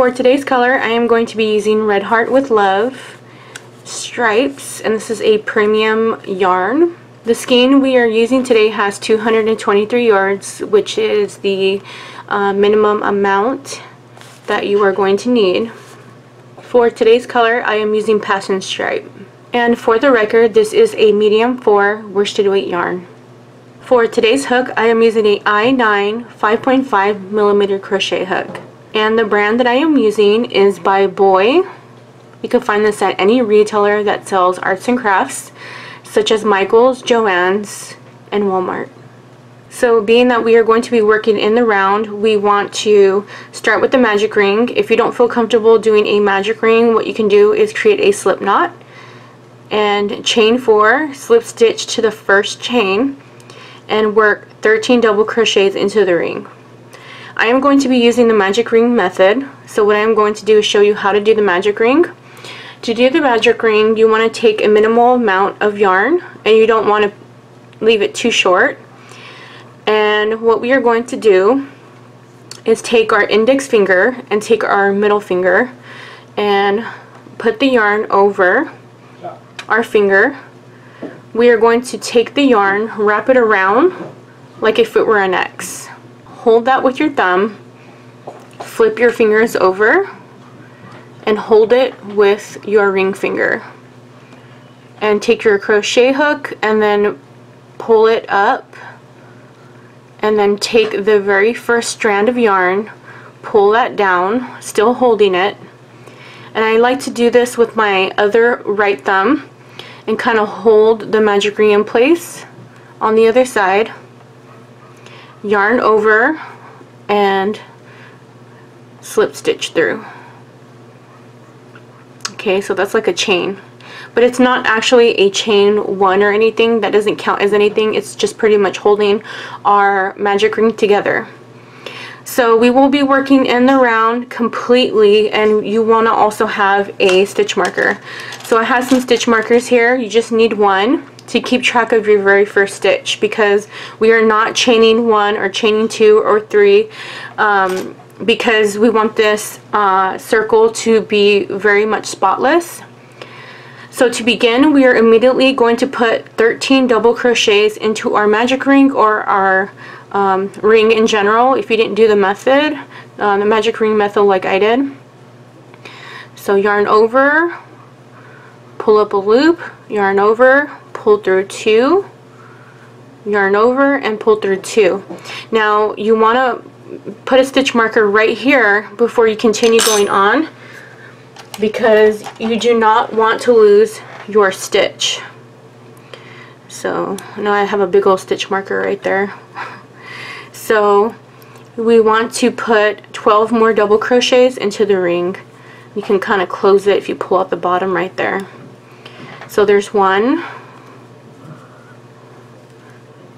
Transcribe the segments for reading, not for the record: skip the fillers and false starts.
For today's color, I am going to be using Red Heart with Love stripes, and this is a premium yarn. The skein we are using today has 223 yards, which is the minimum amount that you are going to need. For today's color, I am using Passion Stripe. And for the record, this is a medium 4 worsted weight yarn. For today's hook, I am using a I9 5.5 millimeter crochet hook. And the brand that I am using is by Boy. You can find this at any retailer that sells arts and crafts, such as Michael's, Joann's, and Walmart. So being that we are going to be working in the round, we want to start with the magic ring. If you don't feel comfortable doing a magic ring, what you can do is create a slip knot and chain 4, slip stitch to the first chain, and work 13 double crochets into the ring. I am going to be using the magic ring method, so what I am going to do is show you how to do the magic ring. To do the magic ring, you want to take a minimal amount of yarn, and you don't want to leave it too short. And what we are going to do is take our index finger and take our middle finger and put the yarn over our finger. We are going to take the yarn, wrap it around like if it were an X. Hold that with your thumb, flip your fingers over, and hold it with your ring finger. And take your crochet hook and then pull it up, and then take the very first strand of yarn, pull that down, still holding it. And I like to do this with my other right thumb and kind of hold the magic ring in place on the other side. Yarn over and slip stitch through. Okay, so that's like a chain, but it's not actually a chain 1 or anything. That doesn't count as anything. It's just pretty much holding our magic ring together. So we will be working in the round completely, and you want to also have a stitch marker. So I have some stitch markers here. You just need one to keep track of your very first stitch, because we are not chaining 1 or chaining 2 or 3, because we want this circle to be very much spotless. So to begin, we are immediately going to put 13 double crochets into our magic ring, or our ring in general, if you didn't do the method, the magic ring method like I did. So yarn over, pull up a loop, yarn over, pull through 2, yarn over, and pull through 2. Now you want to put a stitch marker right here before you continue going on, because you do not want to lose your stitch. So now I have a big old stitch marker right there. So we want to put 12 more double crochets into the ring. You can kind of close it if you pull out the bottom right there. So there's 1,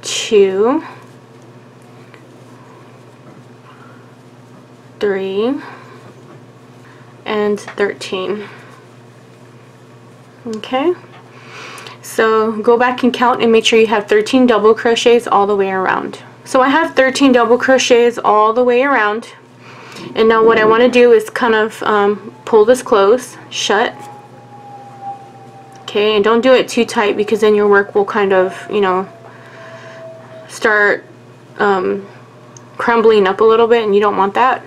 2, 3, and 13. Okay, so go back and count and make sure you have 13 double crochets all the way around. So I have 13 double crochets all the way around, and now what I want to do is kind of pull this close, shut. Okay, and don't do it too tight, because then your work will kind of, you know, start crumbling up a little bit, and you don't want that.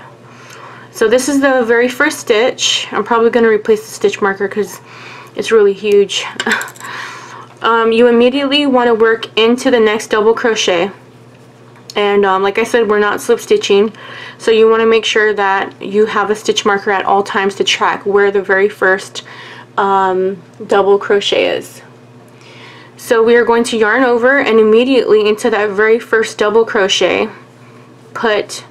So this is the very first stitch. I'm probably going to replace the stitch marker because it's really huge. You immediately want to work into the next double crochet, and like I said, we're not slip stitching, so you want to make sure that you have a stitch marker at all times to track where the very first double crochet is. So we are going to yarn over, and immediately into that very first double crochet put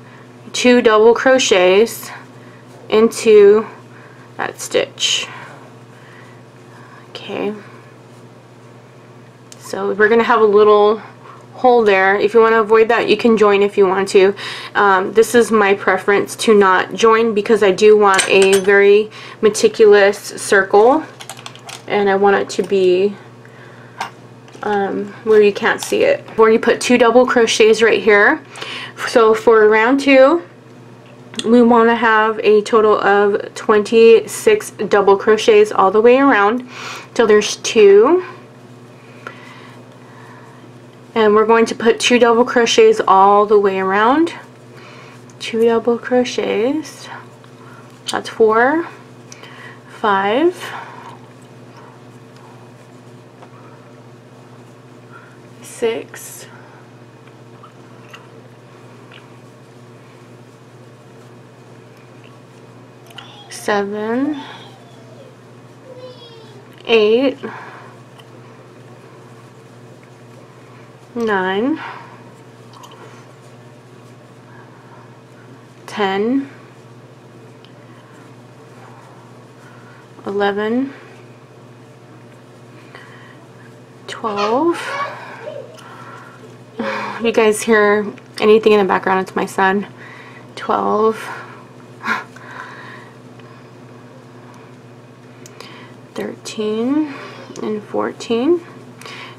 2 double crochets into that stitch. Okay, so we're gonna have a little hole there. If you want to avoid that, you can join if you want to. This is my preference to not join, because I do want a very meticulous circle, and I want it to be where you can't see it. Where you put 2 double crochets right here. So for round 2, we want to have a total of 26 double crochets all the way around. So there's 2. And we're going to put 2 double crochets all the way around. 2 double crochets. That's 4, 5, 6, 7, 8, 9, 10, 11, 12. If you guys hear anything in the background, it's my son. 12, 13, and 14.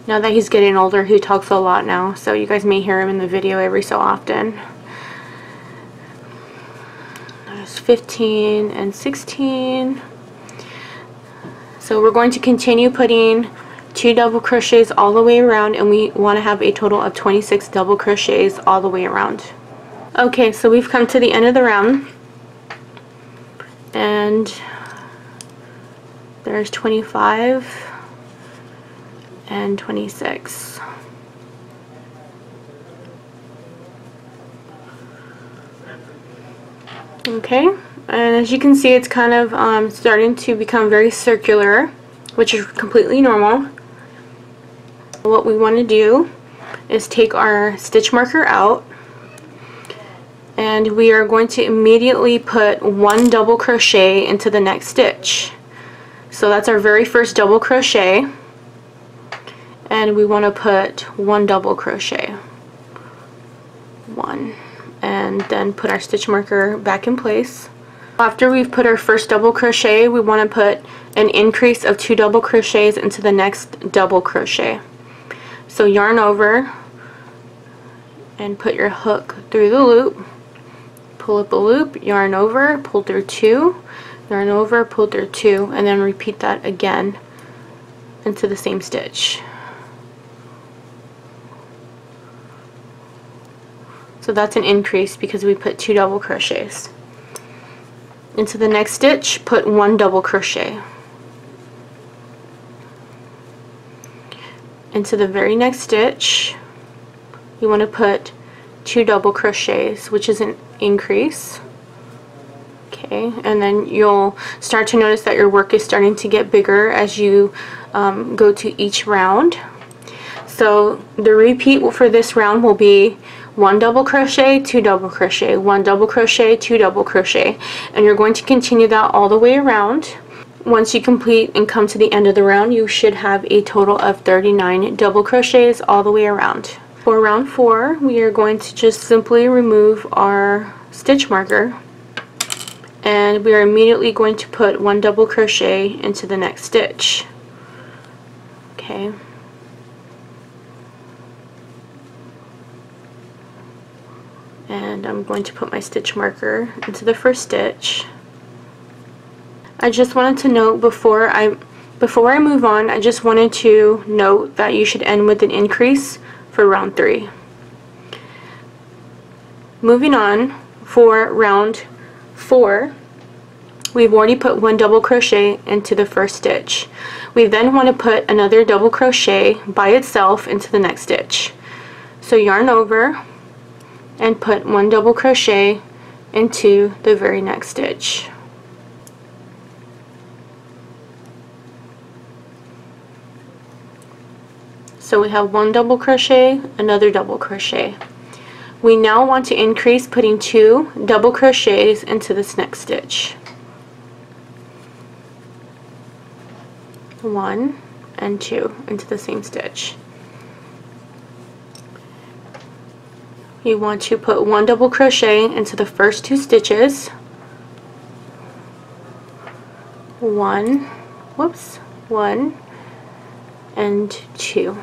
Now that he's getting older, he talks a lot now, so you guys may hear him in the video every so often. There's 15 and 16. So we're going to continue putting 2 double crochets all the way around, and we want to have a total of 26 double crochets all the way around. Okay, so we've come to the end of the round, and there's 25 and 26. Okay, and as you can see, it's kind of starting to become very circular, which is completely normal. What we want to do is take our stitch marker out, and we are going to immediately put 1 double crochet into the next stitch. So that's our very first double crochet, and we want to put 1 double crochet, 1, and then put our stitch marker back in place. After we've put our first double crochet, we want to put an increase of 2 double crochets into the next double crochet. So yarn over and put your hook through the loop, pull up a loop, yarn over, pull through 2, yarn over, pull through 2, and then repeat that again into the same stitch. So that's an increase because we put 2 double crochets. Into the next stitch, put 1 double crochet. Into the very next stitch, you want to put 2 double crochets, which is an increase. Okay, and then you'll start to notice that your work is starting to get bigger as you go to each round. So the repeat for this round will be 1 double crochet, 2 double crochet, 1 double crochet, 2 double crochet, and you're going to continue that all the way around. Once you complete and come to the end of the round, you should have a total of 39 double crochets all the way around. For round 4, we are going to just simply remove our stitch marker, and we are immediately going to put 1 double crochet into the next stitch. Okay. And I'm going to put my stitch marker into the first stitch. I just wanted to note before I move on, I just wanted to note that you should end with an increase for round 3. Moving on, for round 4, we've already put 1 double crochet into the first stitch. We then want to put another double crochet by itself into the next stitch. So yarn over and put 1 double crochet into the very next stitch. So we have 1 double crochet, another double crochet. We now want to increase, putting 2 double crochets into this next stitch. 1 and 2 into the same stitch. You want to put 1 double crochet into the first 2 stitches. 1 and 2.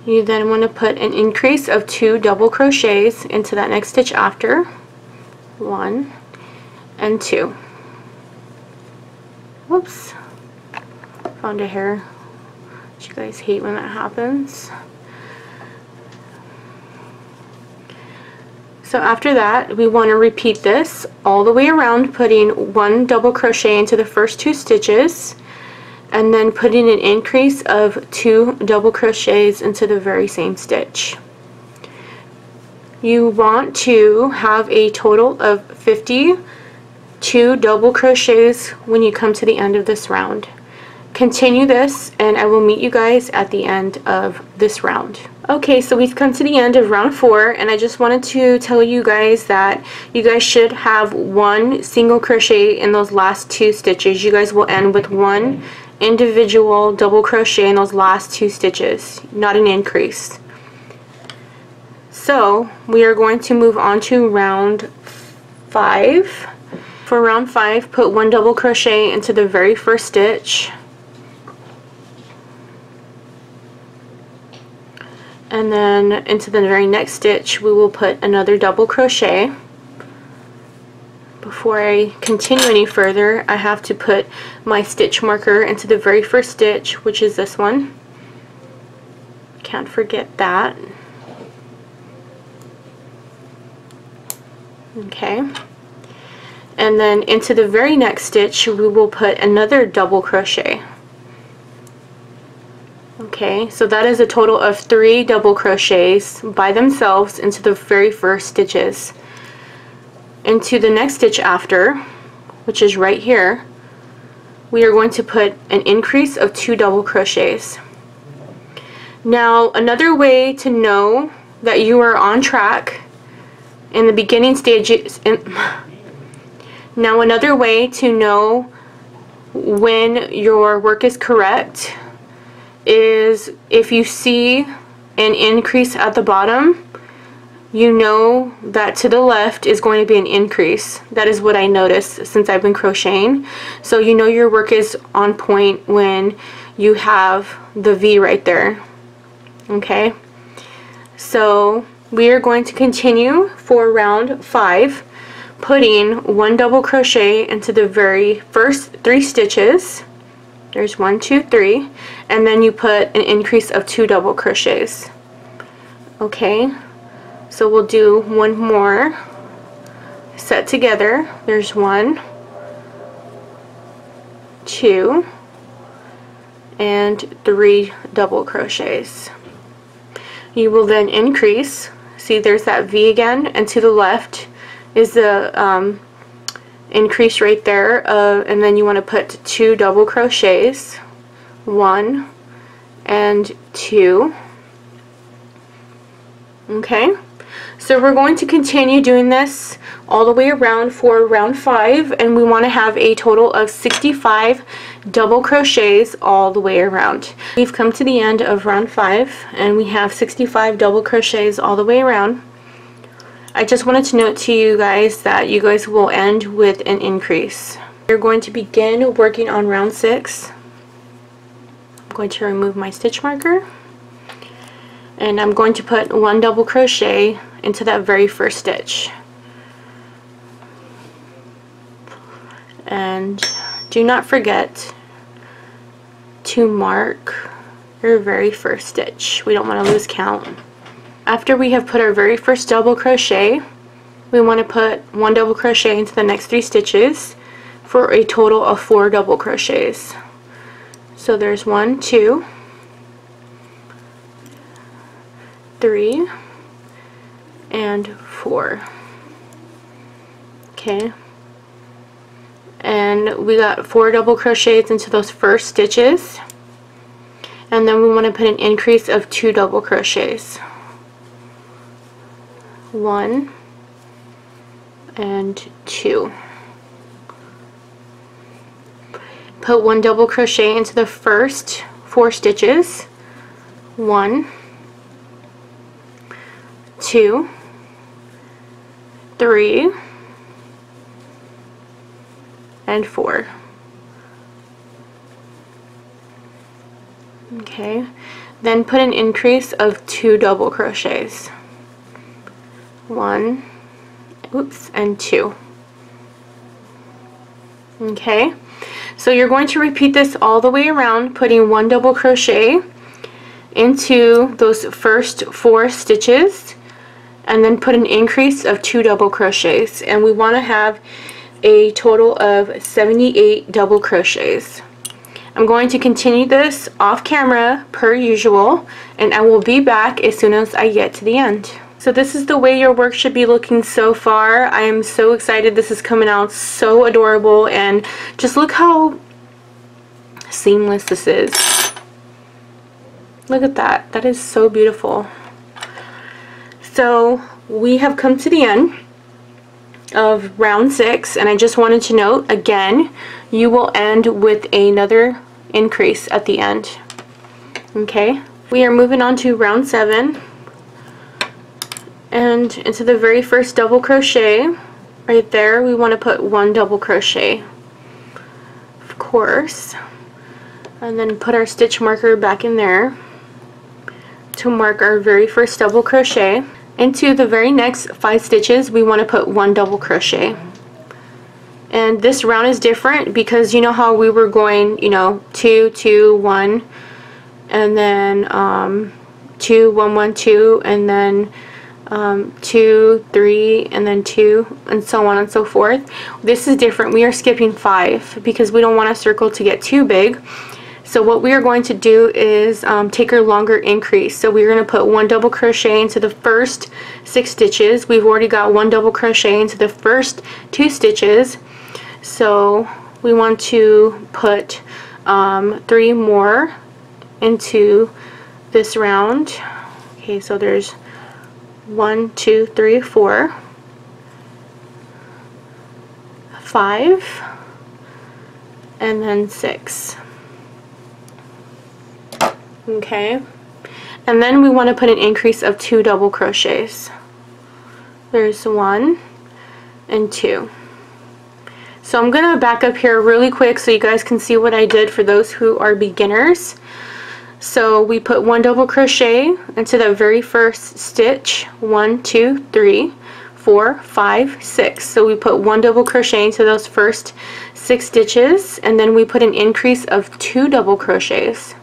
You then want to put an increase of 2 double crochets into that next stitch after. 1 and 2. Whoops. Found a hair. You guys hate when that happens. So after that, we want to repeat this all the way around, putting 1 double crochet into the first 2 stitches, and then putting an increase of 2 double crochets into the very same stitch. You want to have a total of 52 double crochets when you come to the end of this round. Continue this and I will meet you guys at the end of this round. Okay, so we've come to the end of round 4, and I just wanted to tell you guys that you guys should have 1 single crochet in those last 2 stitches. You guys will end with 1 individual double crochet in those last 2 stitches, not an increase. So we are going to move on to round 5. For round 5, put 1 double crochet into the very first stitch, and then into the very next stitch we will put another double crochet. Before I continue any further, I have to put my stitch marker into the very first stitch, which is this one. Can't forget that. Okay, and then into the very next stitch we will put another double crochet. Okay, so that is a total of 3 double crochets by themselves into the very first stitches. Into the next stitch after, which is right here, we are going to put an increase of 2 double crochets. Now another way to know that you are on track in the beginning stages, now another way to know when your work is correct is if you see an increase at the bottom, you know that to the left is going to be an increase. That is what I noticed since I've been crocheting. So you know your work is on point when you have the V right there. Okay, so we are going to continue for round 5, putting 1 double crochet into the very first 3 stitches. There's 1, 2, 3, and then you put an increase of 2 double crochets. Okay, so we'll do one more set together. There's 1, 2, and 3 double crochets. You will then increase. See, there's that V again, and to the left is the increase right there, and then you want to put 2 double crochets, 1 and 2. Okay, so we're going to continue doing this all the way around for round 5, and we want to have a total of 65 double crochets all the way around. We've come to the end of round 5 and we have 65 double crochets all the way around. I just wanted to note to you guys that you guys will end with an increase. We're going to begin working on round 6. I'm going to remove my stitch marker, and I'm going to put 1 double crochet into that very first stitch. And do not forget to mark your very first stitch. We don't want to lose count. After we have put our very first double crochet, we want to put 1 double crochet into the next 3 stitches for a total of 4 double crochets. So there's 1, 2, 3, and 4. Okay, and we got 4 double crochets into those first stitches, and then we want to put an increase of 2 double crochets. 1 and 2. Put 1 double crochet into the first 4 stitches. 1, 2, 3, and 4. Okay, then put an increase of 2 double crochets. 1, oops, and 2. Okay, so you're going to repeat this all the way around, putting 1 double crochet into those first 4 stitches, and then put an increase of 2 double crochets, and we want to have a total of 78 double crochets. I'm going to continue this off camera per usual, and I will be back as soon as I get to the end. So this is the way your work should be looking so far. I am so excited. This is coming out so adorable, and just look how seamless this is. Look at that. That is so beautiful. So we have come to the end of round 6, and I just wanted to note again, you will end with another increase at the end. Okay, we are moving on to round 7, and into the very first double crochet right there we want to put 1 double crochet, of course, and then put our stitch marker back in there to mark our very first double crochet. Into the very next 5 stitches we want to put 1 double crochet. And this round is different because you know how we were going, you know, 2 2 1, and then 2 1 1 2, and then 2 3, and then 2, and so on and so forth. This is different. We are skipping 5 because we don't want a circle to get too big. So what we are going to do is take our longer increase. So we're going to put 1 double crochet into the first 6 stitches. We've already got 1 double crochet into the first 2 stitches. So we want to put 3 more into this round. Okay, so there's 1 2 3 4 5, and then 6. Okay, and then we want to put an increase of 2 double crochets. There's 1 and 2. So I'm gonna back up here really quick so you guys can see what I did for those who are beginners. So we put 1 double crochet into the very first stitch, 1 2 3 4 5 6. So we put 1 double crochet into those first 6 stitches, and then we put an increase of 2 double crochets.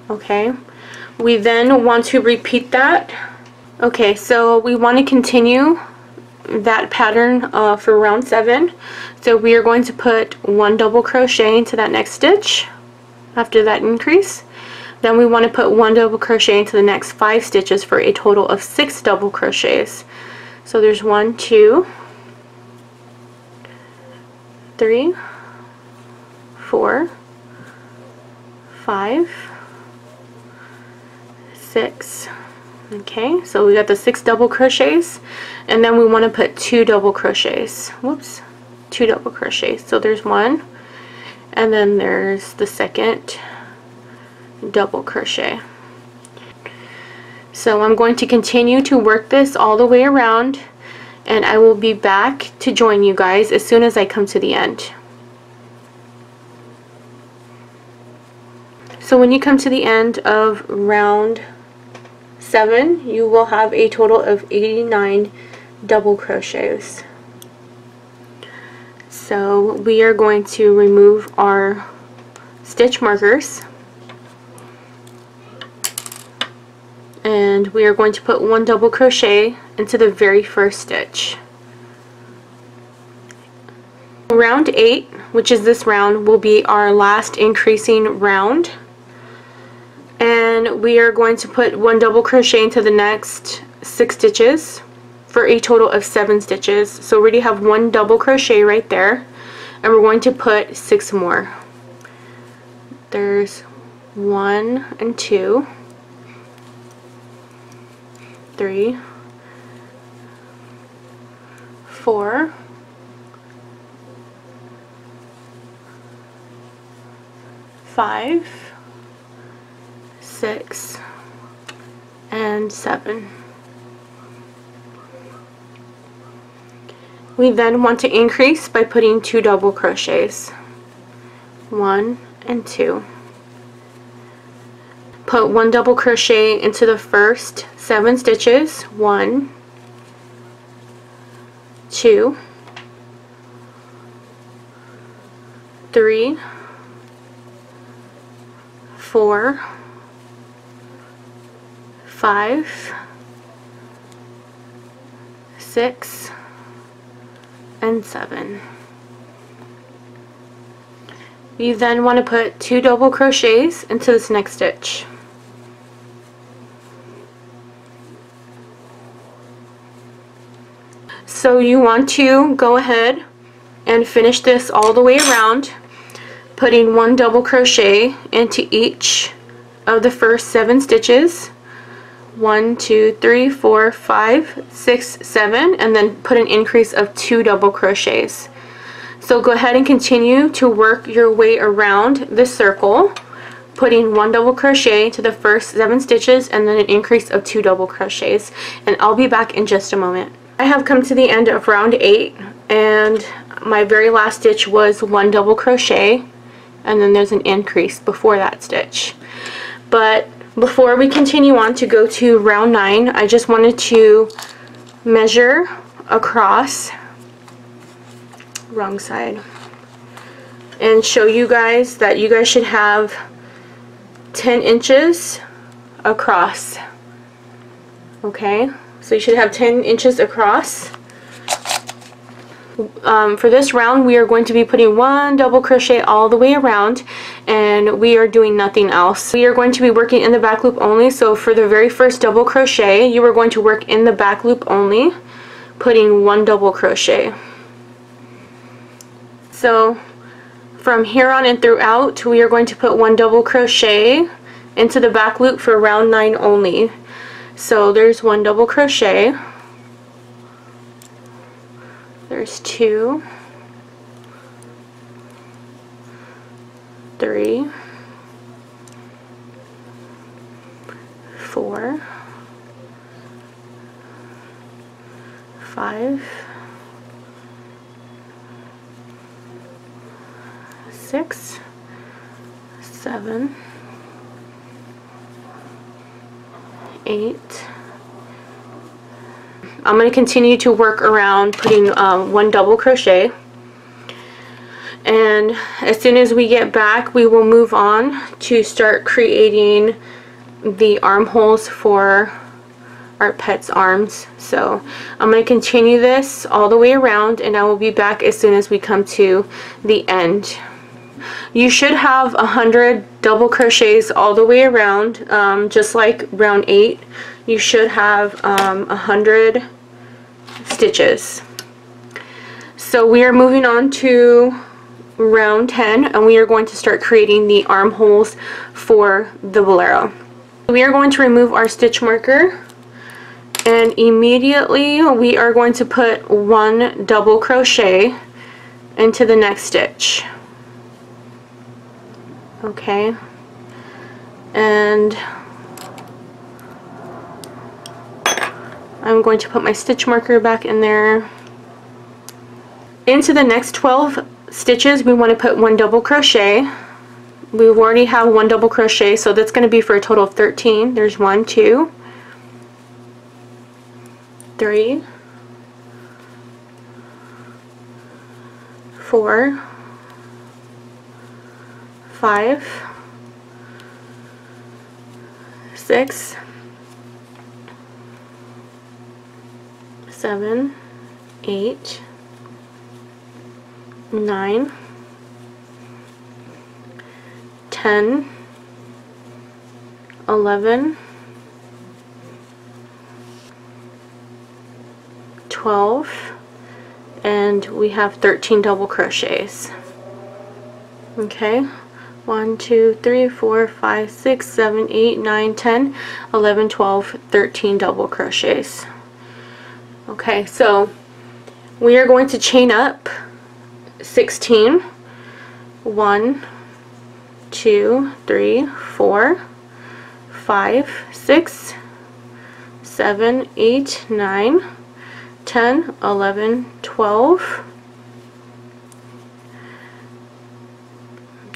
Okay, we then want to repeat that. Okay, so we want to continue that pattern for round 7. So we are going to put 1 double crochet into that next stitch after that increase. Then we want to put 1 double crochet into the next 5 stitches for a total of 6 double crochets. So there's 1 2 3 4 5 6. Okay, so we got the 6 double crochets, and then we want to put 2 double crochets. Whoops, 2 double crochets. So there's 1, and then there's the second double crochet. So I'm going to continue to work this all the way around, and I will be back to join you guys as soon as I come to the end. So when you come to the end of round 7, you will have a total of 89 double crochets. So we are going to remove our stitch markers, and we are going to put 1 double crochet into the very first stitch. Round 8, which is this round, will be our last increasing round. And we are going to put 1 double crochet into the next 6 stitches for a total of 7 stitches. So we already have 1 double crochet right there, and we're going to put 6 more. There's 1 and 2, 3, 4, 5, 6, and 7. We then want to increase by putting 2 double crochets, 1 and 2. put 1 double crochet into the first 7 stitches. 1, 2, 3, 4, 5, 6, and 7. You then want to put 2 double crochets into this next stitch. So you want to go ahead and finish this all the way around, putting 1 double crochet into each of the first 7 stitches. 1, 2, 3, 4, 5, 6, 7, and then put an increase of 2 double crochets. So go ahead and continue to work your way around this circle, putting 1 double crochet to the first 7 stitches and then an increase of 2 double crochets. And I'll be back in just a moment. I have come to the end of round 8, and my very last stitch was 1 double crochet, and then there's an increase before that stitch. But before we continue on to go to round 9, I just wanted to measure across, wrong side, and show you guys that you guys should have 10 inches across. Okay, so you should have 10 inches across. For this round, we are going to be putting 1 double crochet all the way around, and we are doing nothing else. We are going to be working in the back loop only. So for the very first double crochet, you are going to work in the back loop only, putting 1 double crochet. So from here on and throughout, we are going to put 1 double crochet into the back loop for round 9 only. So there's 1 double crochet, there's 2, 3, 4, 5, 6, 7, 8. I'm going to continue to work around putting 1 double crochet, and as soon as we get back, we will move on to start creating the armholes for our pet's arms. So I'm going to continue this all the way around, and I will be back as soon as we come to the end. You should have 100 double crochets all the way around, just like round 8. You should have 100 stitches. So we are moving on to round 10, and we are going to start creating the armholes for the bolero. We are going to remove our stitch marker, and immediately we are going to put 1 double crochet into the next stitch. Okay, and I'm going to put my stitch marker back in there. Into the next 12 stitches, we want to put 1 double crochet. We already have 1 double crochet, so that's going to be for a total of 13. There's 1, 2, 3, 4, 5, 6, 7, 8, 9, 10, 11, 12, and we have 13 double crochets. Okay, 1, 2, 3, 4, 5, 6, 7, 8, 9, 10, 11, 12, 13 double crochets. Okay, so we are going to chain up 16. 1, 2, 3, 4, 5, 6, 7, 8, 9, 10, 11, 12,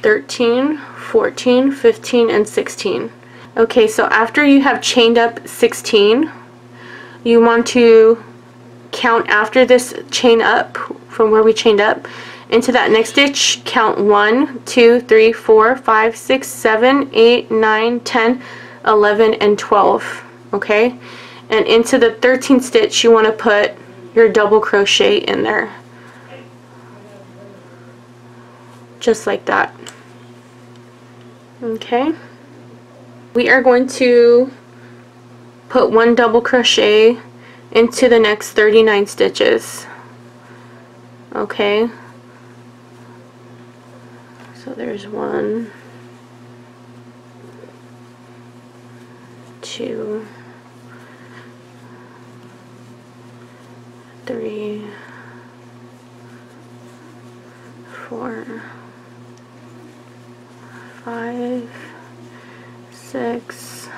13, 14, 15, and 16. Okay, so after you have chained up 16, you want to count after this chain up from where we chained up into that next stitch. Count 1, 2, 3, 4, 5, 6, 7, 8, 9, 10, 11, and 12. Okay, and into the 13th stitch you want to put your double crochet in there, just like that. Okay, we are going to put 1 double crochet into the next 39 stitches. Okay, so there's 1, 2, 3, 4, 5, 6,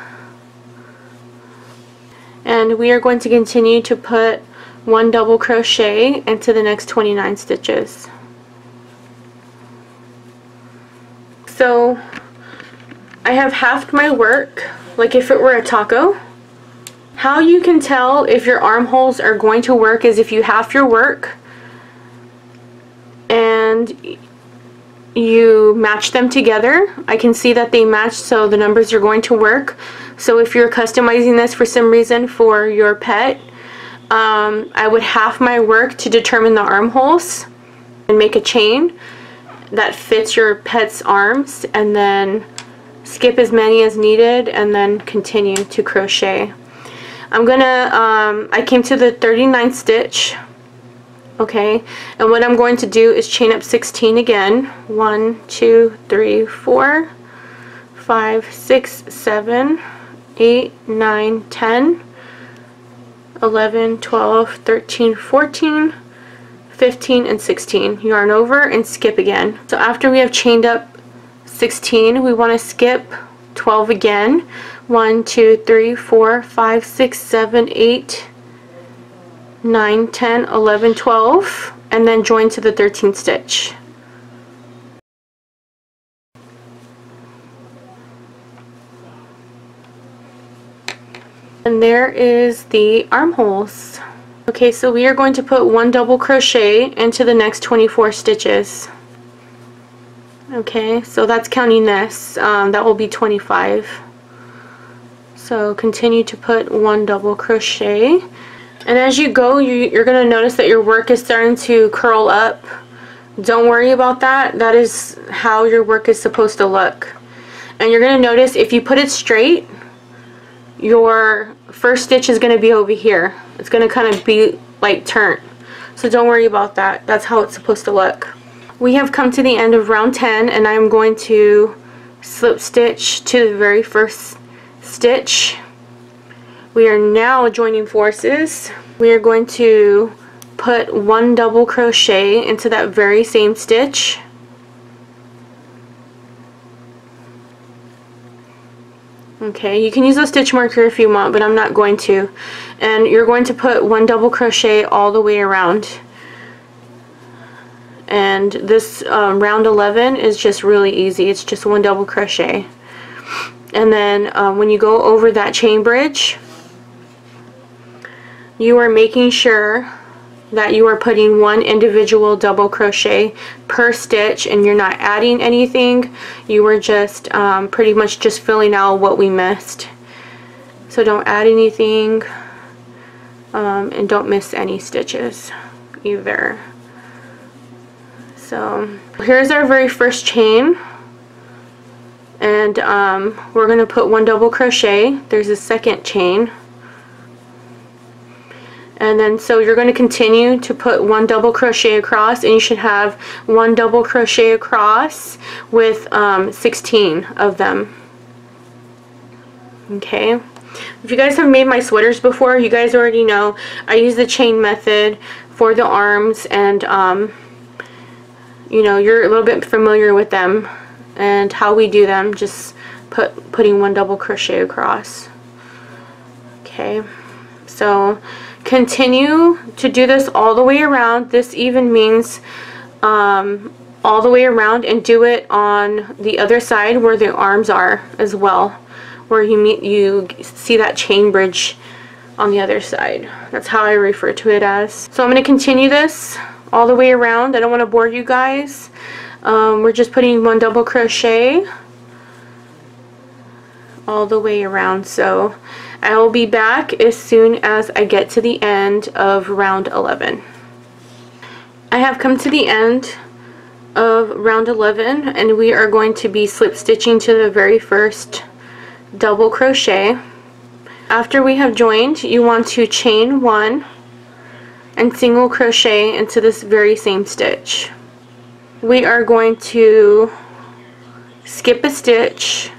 and we are going to continue to put 1 double crochet into the next 29 stitches. So I have halved my work like if it were a taco. How you can tell if your armholes are going to work is if you half your work and you match them together. I can see that they match, so the numbers are going to work. So if you're customizing this for some reason for your pet, I would half my work to determine the armholes and make a chain that fits your pet's arms, and then skip as many as needed and then continue to crochet. I came to the 39th stitch. Okay, and what I'm going to do is chain up 16 again. 1, 2, 3, 4, 5, 6, 7, 8, 9, 10, 11, 12, 13, 14, 15, and 16. Yarn over and skip again. So after we have chained up 16, we want to skip 12 again. 1, 2, 3, 4, 5, 6, 7, 8, 9, 10, 11, 12, and then join to the 13th stitch. And there is the armholes. Okay, so we are going to put 1 double crochet into the next 24 stitches. Okay, so that's counting this. That will be 25. So continue to put 1 double crochet. And as you go, you're going to notice that your work is starting to curl up. Don't worry about that. That is how your work is supposed to look. And you're going to notice if you put it straight, your first stitch is going to be over here. It's going to kind of be like turnt. So don't worry about that. That's how it's supposed to look. We have come to the end of round 10, and I'm going to slip stitch to the very first stitch. We are now joining forces. We are going to put 1 double crochet into that very same stitch. Okay, you can use a stitch marker if you want, but I'm not going to. And you're going to put 1 double crochet all the way around. And this round 11 is just really easy. It's just 1 double crochet. And then when you go over that chain bridge, you are making sure that you are putting 1 individual double crochet per stitch, and you're not adding anything. You are just pretty much just filling out what we missed. So don't add anything, and don't miss any stitches either. So here's our very first chain, and we're going to put 1 double crochet. There's a second chain. And then so you're going to continue to put 1 double crochet across, and you should have 1 double crochet across with 16 of them. Okay, if you guys have made my sweaters before, you guys already know I use the chain method for the arms, and you know, you're a little bit familiar with them and how we do them, just putting 1 double crochet across. Okay, so continue to do this all the way around. This even means all the way around, and do it on the other side where the arms are as well. where you see that chain bridge on the other side. That's how I refer to it as. So I'm going to continue this all the way around. I don't want to bore you guys. We're just putting 1 double crochet all the way around. So I will be back as soon as I get to the end of round 11. I have come to the end of round 11, and we are going to be slip stitching to the very first double crochet. After we have joined, you want to chain 1 and single crochet into this very same stitch. We are going to skip a stitch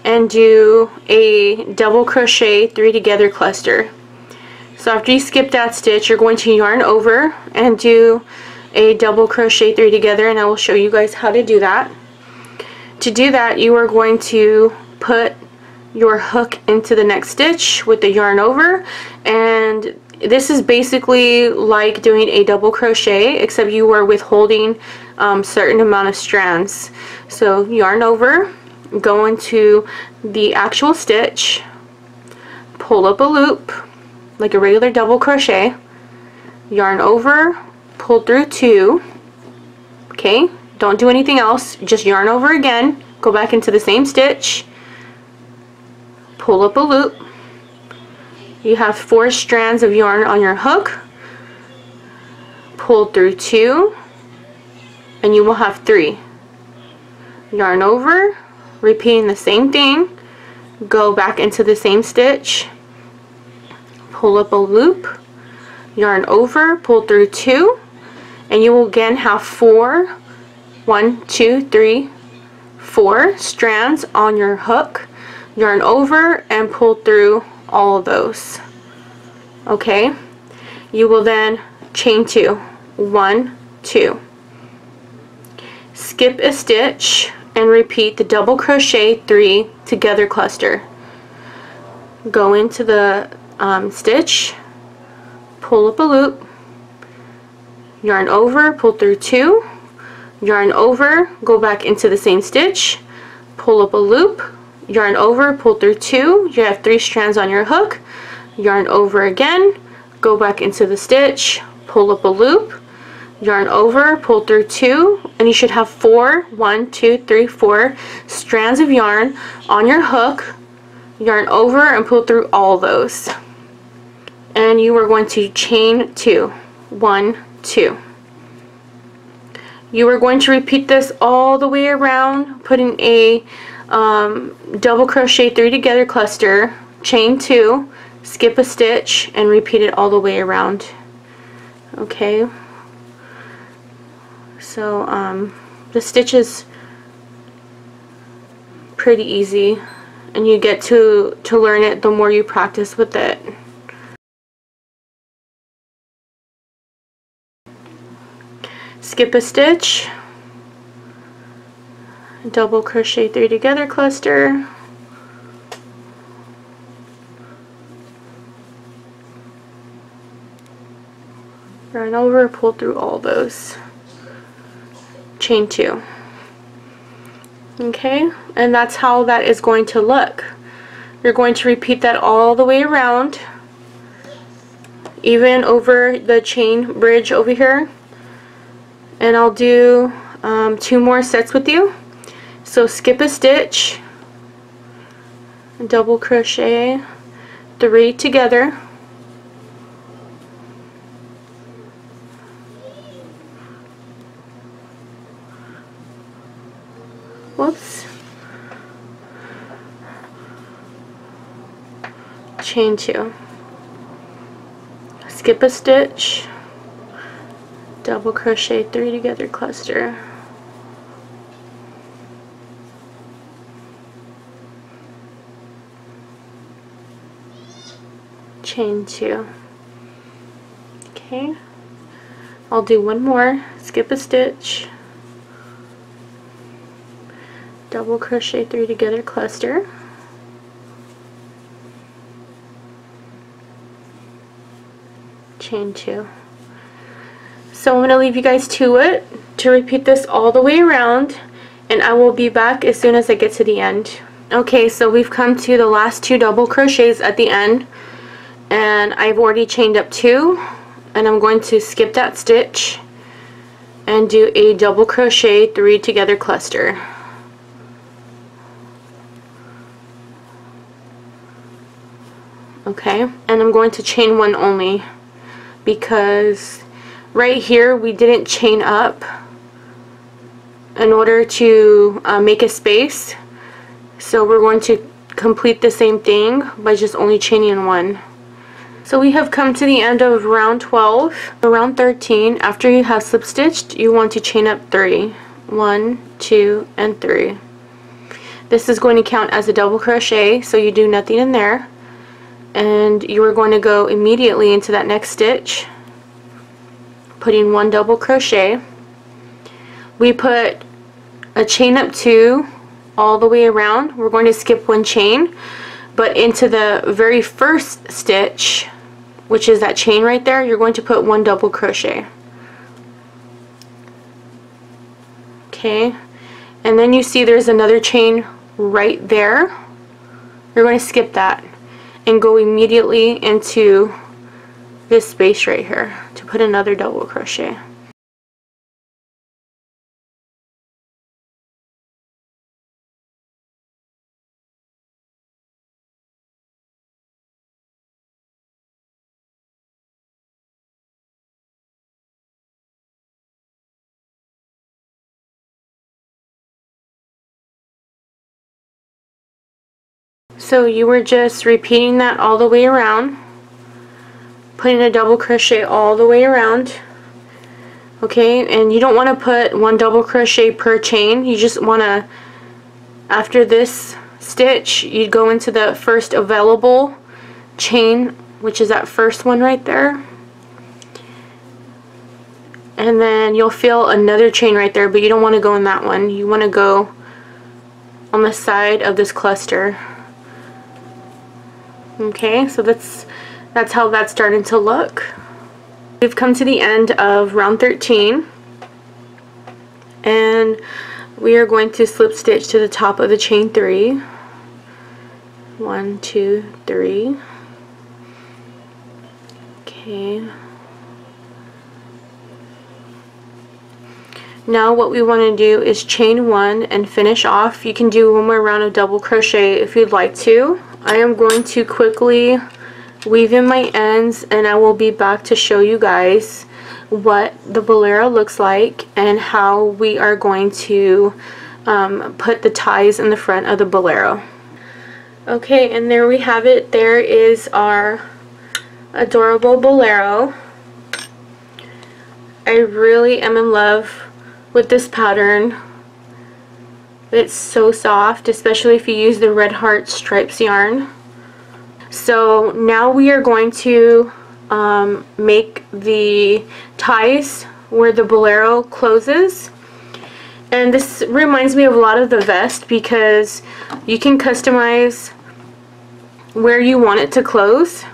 and do a double crochet 3 together cluster. So after you skip that stitch, you're going to yarn over and do a double crochet 3 together, and I will show you guys how to do that. To do that, you are going to put your hook into the next stitch with the yarn over, and this is basically like doing a double crochet, except you are withholding certain amount of strands. So yarn over, go into the actual stitch, pull up a loop like a regular double crochet, yarn over, pull through 2. Okay, don't do anything else, just yarn over again, go back into the same stitch, pull up a loop. You have 4 strands of yarn on your hook, pull through 2, and you will have 3. Yarn over, repeating the same thing, go back into the same stitch, pull up a loop, yarn over, pull through 2, and you will again have 4 strands on your hook. Yarn over and pull through all of those. Okay, you will then chain 2, 1, 2, skip a stitch and repeat the double crochet 3 together cluster. Go into the stitch, pull up a loop, yarn over, pull through 2, yarn over, go back into the same stitch, pull up a loop, yarn over, pull through 2, you have 3 strands on your hook, yarn over again, go back into the stitch, pull up a loop, yarn over, pull through 2, and you should have 4 strands of yarn on your hook, yarn over and pull through all those. And you are going to chain 2, 1, 2. You are going to repeat this all the way around, putting a double crochet 3 together cluster, chain 2, skip a stitch, and repeat it all the way around. Okay, so the stitch is pretty easy, and you get to learn it the more you practice with it. Skip a stitch, double crochet 3 together cluster, yarn over, pull through all those, chain 2. Okay, and that's how that is going to look. You're going to repeat that all the way around, even over the chain bridge over here. And I'll do 2 more sets with you. So skip a stitch, double crochet 3 together, whoops, chain 2, skip a stitch, double crochet 3 together cluster, chain 2. Okay, I'll do 1 more, skip a stitch, double crochet 3 together cluster, chain 2. So I'm going to leave you guys to it to repeat this all the way around, and I will be back as soon as I get to the end. Okay, so we've come to the last 2 double crochets at the end, and I've already chained up 2, and I'm going to skip that stitch and do a double crochet 3 together cluster. Okay, and I'm going to chain 1 only because right here we didn't chain up in order to make a space, so we're going to complete the same thing by just only chaining 1. So we have come to the end of round 12. Round 13, after you have slip stitched, you want to chain up 3. 1, 2, and 3. This is going to count as a double crochet, so you do nothing in there. And you are going to go immediately into that next stitch, putting 1 double crochet. We put a chain up 2 all the way around. We're going to skip 1 chain, but into the very first stitch, which is that chain right there, you're going to put 1 double crochet. Okay, and then you see there's another chain right there. You're going to skip that and go immediately into this space right here to put another double crochet. So you were just repeating that all the way around, putting a double crochet all the way around. Okay, and you don't want to put 1 double crochet per chain. You just want to, after this stitch, you go into the first available chain, which is that first one right there, and then you'll feel another chain right there, but you don't want to go in that one. You want to go on the side of this cluster. Okay, so that's how that's starting to look. We've come to the end of round 13, and we are going to slip stitch to the top of the chain 3. 1, 2, 3. Okay. Now what we want to do is chain 1 and finish off. You can do 1 more round of double crochet if you'd like to. I am going to quickly weave in my ends, and I will be back to show you guys what the bolero looks like and how we are going to put the ties in the front of the bolero. Okay, and there we have it. There is our adorable bolero. I really am in love with this pattern. It's so soft, especially if you use the Red Heart Stripes yarn. So now we are going to make the ties where the bolero closes. And this reminds me of a lot of the vest because you can customize where you want it to close.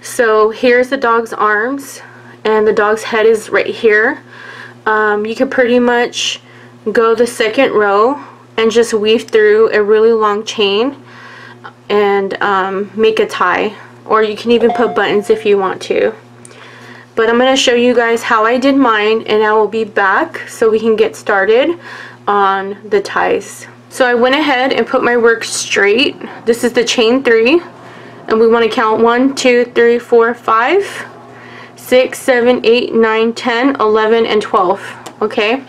So here's the dog's arms, and the dog's head is right here. You could pretty much go the second row and just weave through a really long chain and make a tie, or you can even put buttons if you want to. But I'm going to show you guys how I did mine, and I will be back so we can get started on the ties. So I went ahead and put my work straight. This is the chain 3, and we want to count 1, 2, 3, 4, 5, 6, 7, 8, 9, 10, 11, and 12. Okay,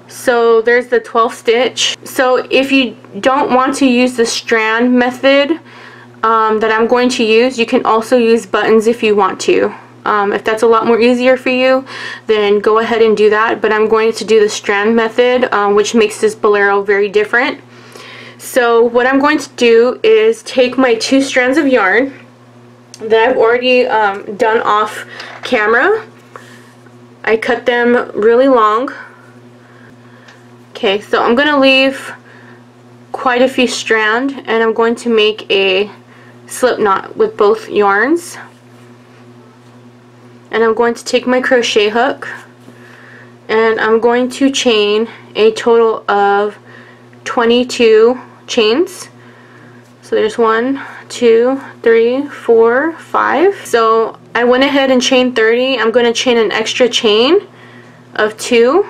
so there's the 12th stitch. So if you don't want to use the strand method that I'm going to use, you can also use buttons if you want to. If that's a lot more easier for you, then go ahead and do that, but I'm going to do the strand method, which makes this bolero very different. So what I'm going to do is take my 2 strands of yarn that I've already done off camera. I cut them really long. Okay, so I'm going to leave quite a few strands, and I'm going to make a slip knot with both yarns. And I'm going to take my crochet hook, and I'm going to chain a total of 22 chains. So there's 1, 2, 3, 4, 5. So I went ahead and chained 30. I'm going to chain an extra chain of 2,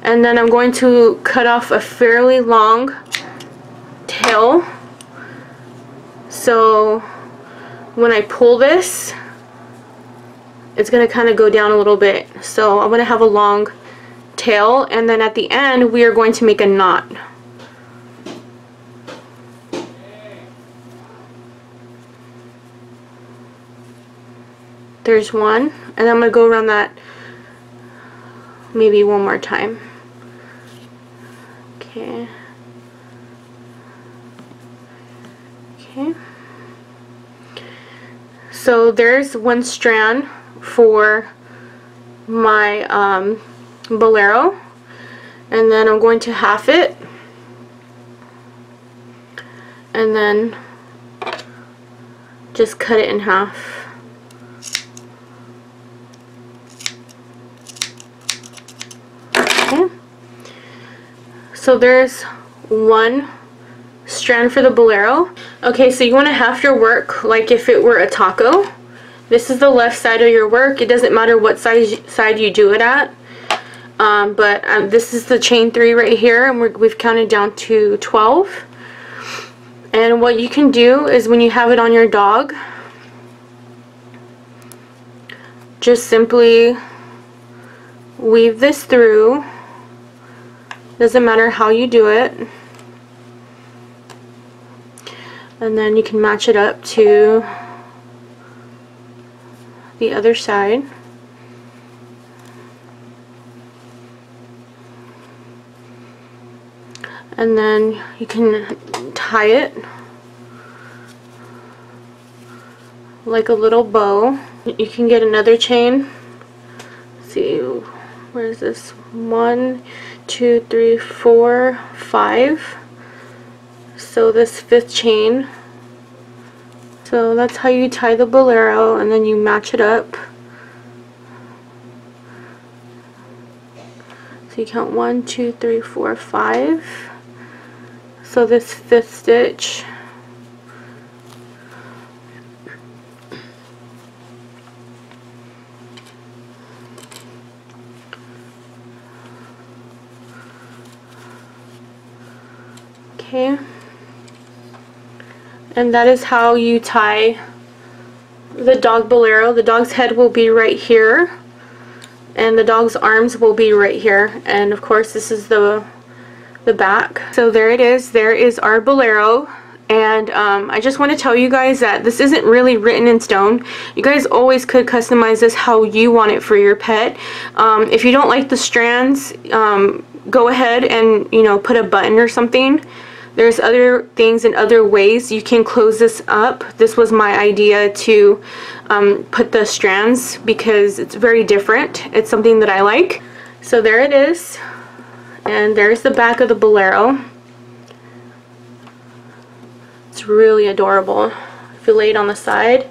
and then I'm going to cut off a fairly long tail. So when I pull this, it's going to kind of go down a little bit. So I'm going to have a long tail, and then at the end we are going to make a knot. There's one, and I'm going to go around that maybe one more time. Okay. Okay. So there's one strand for my bolero, and then I'm going to half it, and then just cut it in half. Okay. So there's one strand for the bolero. Okay, so you want to half your work like if it were a taco. This is the left side of your work. It doesn't matter what side you do it at. This is the chain 3 right here, and we've counted down to 12. And what you can do is when you have it on your dog, just simply weave this through. Doesn't matter how you do it. And then you can match it up to the other side. And then you can tie it like a little bow. You can get another chain. Let's see, where is this? 1, 2, 3, 4, 5. So this 5th chain. So that's how you tie the bolero, and then you match it up. So you count 1, 2, 3, 4, 5. So this 5th stitch. Okay. And that is how you tie the dog bolero. The dog's head will be right here, and the dog's arms will be right here, and of course this is the back. So there it is. There is our bolero. And I just want to tell you guys that this isn't really written in stone. You guys always could customize this how you want it for your pet. If you don't like the strands, go ahead and, you know, put a button or something. There's other things and other ways you can close this up. This was my idea to put the strands because it's very different. It's something that I like. So there it is. And there's the back of the bolero. It's really adorable. Filleted on the side.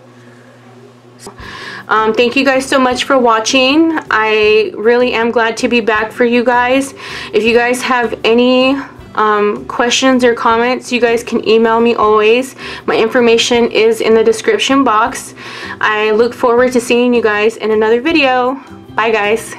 Thank you guys so much for watching. I really am glad to be back for you guys. If you guys have any questions or comments, you guys can email me always. My information is in the description box. I look forward to seeing you guys in another video. Bye guys.